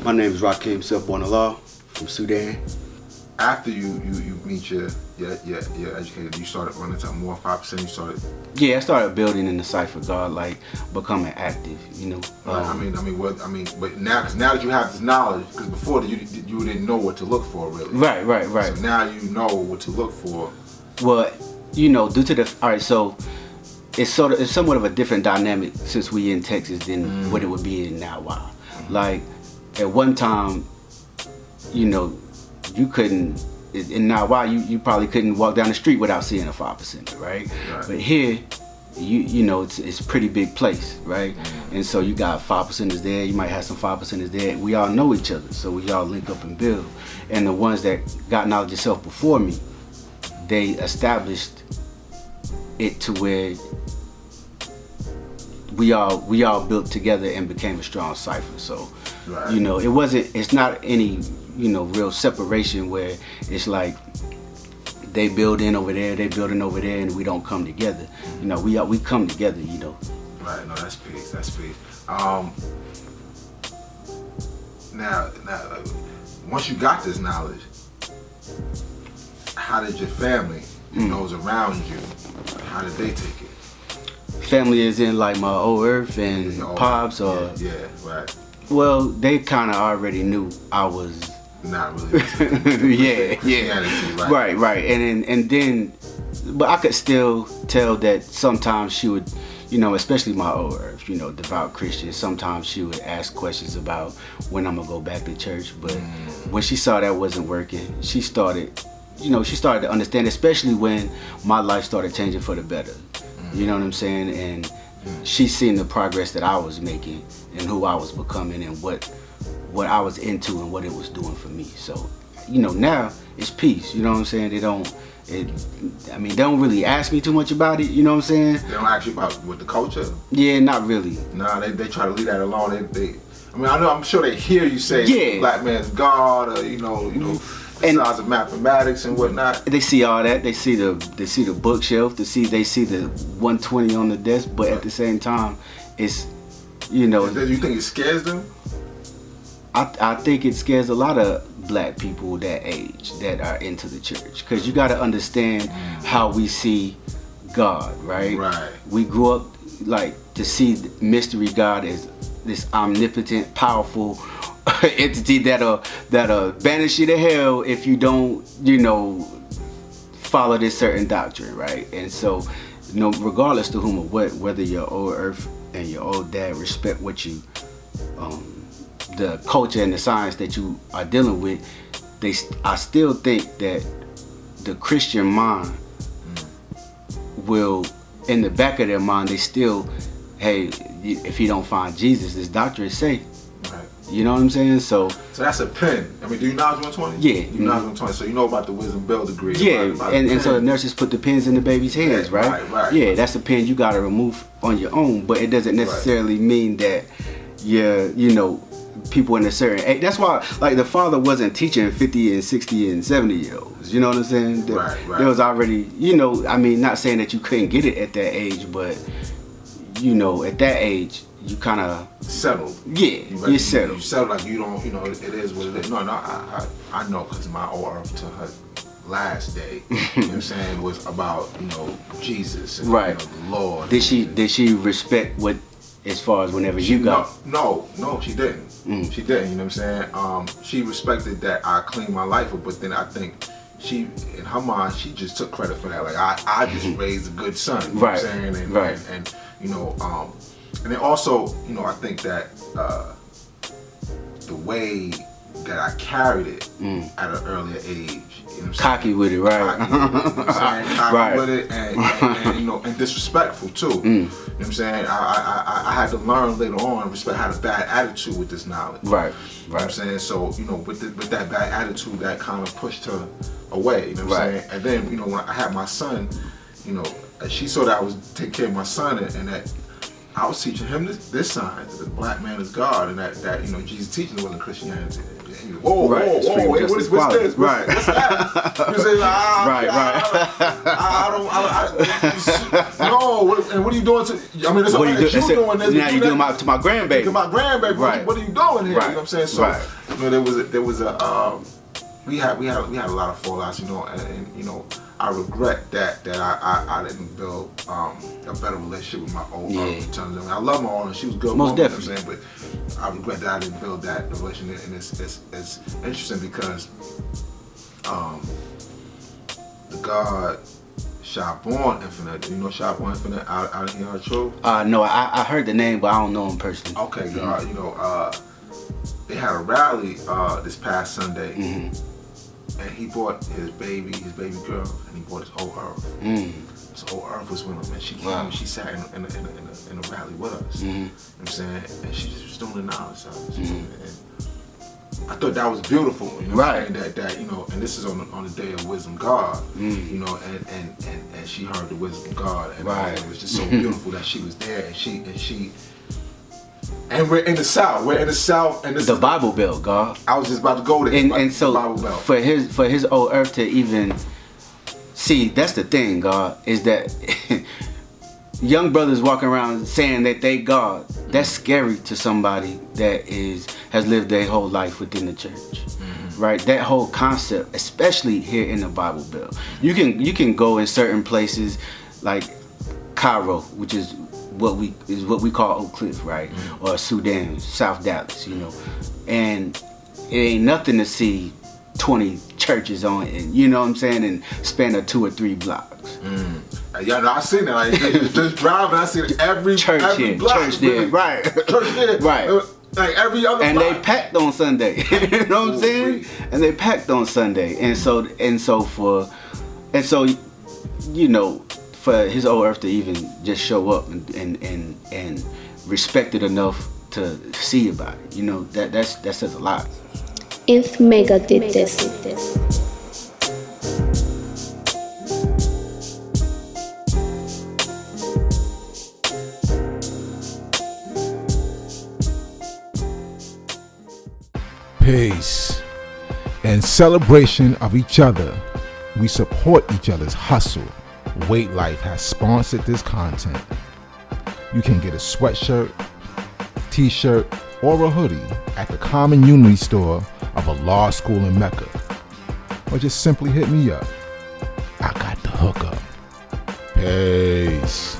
My name is Rakeem Self Born from Sudan. After you meet your educator, you started running to more 5%. You started. Yeah, I started building in the cipher God, like becoming active. But now that you have this knowledge, because before you didn't know what to look for really. Right. So now you know what to look for. Well, due to so it's somewhat of a different dynamic since we in Texas than what it would be in now. Wow. Like at one time, you couldn't, and now why you probably couldn't walk down the street without seeing a 5%, right? But here, it's a pretty big place, right? And so you got 5%ers there, you might have some 5%ers there. We all know each other, so we all link up and build. And the ones that got knowledge of self before me, they established it to where we all built together and became a strong cipher. So, it's not any, real separation where it's like they building over there, they building over there, and we don't come together. We come together, Right, no, that's peace, Now, once you got this knowledge, how did your family, those around you, how did they take it? Family is in like my old earth and pops or right. Well, they kind of already knew I was not really. Right. And then, but I could still tell that sometimes she would, especially my old earth, devout Christian. Sometimes she would ask questions about when I'm gonna go back to church. But when she saw that wasn't working, she started to understand, especially when my life started changing for the better. You know what I'm saying? And she seen the progress that I was making and who I was becoming and what I was into and what it was doing for me. So, now it's peace. You know what I'm saying? They don't really ask me too much about it. You know what I'm saying? They don't ask you about with the culture? Yeah, not really. Nah, they try to leave that alone. I'm sure they hear you say black man's God or the size of mathematics and whatnot. They see all that. They see the bookshelf. They see the 120 on the desk. But at the same time, it's Do you think it scares them? I think it scares a lot of black people that age that are into the church, because you got to understand how we see God, right? Right. We grew up like to see mystery God as this omnipotent, powerful entity that'll banish you to hell if you don't, follow this certain doctrine, right? And so, regardless to whom or what, whether your old earth and your old dad respect what you, the culture and the science that you are dealing with, I still think that the Christian mind will, in the back of their mind, they still, hey, if you don't find Jesus, this doctrine is safe. Right. You know what I'm saying? So that's a pen. Do you know 120? Yeah. You know 120, so you know about the wisdom bell degree. Yeah, and so the nurses put the pins in the baby's hands, right? Right. Yeah, that's a pin you gotta remove on your own, but it doesn't necessarily mean that people in a certain age. That's why, like, the father wasn't teaching 50 and 60 and 70 year olds. You know what I'm saying? Right. There was already, not saying that you couldn't get it at that age, but at that age, you kind of settled. Yeah, you're settled. You settled, like you don't, it is what it is. No, I know, because my old earth to her last day, you know what I'm saying, was about, Jesus and the Lord. Did she respect what, as far as whenever you got? No, she didn't. She didn't, you know what I'm saying? She respected that I cleaned my life up, but then I think she, in her mind, she just took credit for that. Like, I just raised a good son, you know what I'm saying? And and then also, I think that the way that I carried it at an earlier age, cocky with it, right? Cocky with it, and disrespectful too. You know what I'm saying? I had to learn later on respect, had a bad attitude with this knowledge. Right. You know what I'm saying? So, with that bad attitude, that kind of pushed her away, you know what I'm saying? And then, when I had my son, she saw that I was taking care of my son and that I was teaching him this sign that the black man is God, and that Jesus' teaching wasn't Christianity. Whoa, right. what's this? Right. What's that? You say, right. No, and what are you doing to? I mean, it's all right that you're doing this. Now you're doing to my grandbaby. To my grandbaby. Right. What are you doing here? Right. You know what I'm saying? So, there was a we had a lot of fallouts, and I regret that I didn't build a better relationship with my old aunt. I love my aunt, she was good. Most definitely. You know what I'm saying? But I regret that I didn't build that relationship, and it's interesting because the God Self Born Infinite. Do you know Self Born Infinite out in your true? No, I heard the name, but I don't know him personally. Okay, God, they had a rally this past Sunday. Mm-hmm. And he brought his baby girl, and he brought his whole earth. His whole earth was with him, and she came, she sat in a rally with us. Mm-hmm. You know what I'm saying? And she just was doing the knowledge of us. And I thought that was beautiful, right? That and this is on the day of Wisdom God, and she heard the wisdom of God, and it was just so beautiful that she was there, and she. And we're in the South. And this the Bible Belt, God. I was just about to go there. And so Bible Belt. for his old earth to even see, that's the thing, God, is that young brothers walking around saying that they God. That's scary to somebody that has lived their whole life within the church, right? That whole concept, especially here in the Bible Belt. You can go in certain places like Cairo, which is what we call Oak Cliff, right? Or Sudan, South Dallas, and it ain't nothing to see 20 churches on it, you know what I'm saying, and span of 2 or 3 blocks. Yeah, no, I seen that. Like, just driving, I see every church every here, block, church there, right? Church there, right? Like every other. And block. they packed on Sunday, you know what I'm saying? And they packed on Sunday, and so for his old earth to even just show up and respect it enough to see about it, that says a lot. If Mecca did this. Peace. In celebration of each other, we support each other's hustle. Weight Life has sponsored this content. You can get a sweatshirt, t-shirt, or a hoodie at the Common Unity store of a law school in Mecca. Or just simply hit me up. I got the hookup. Peace.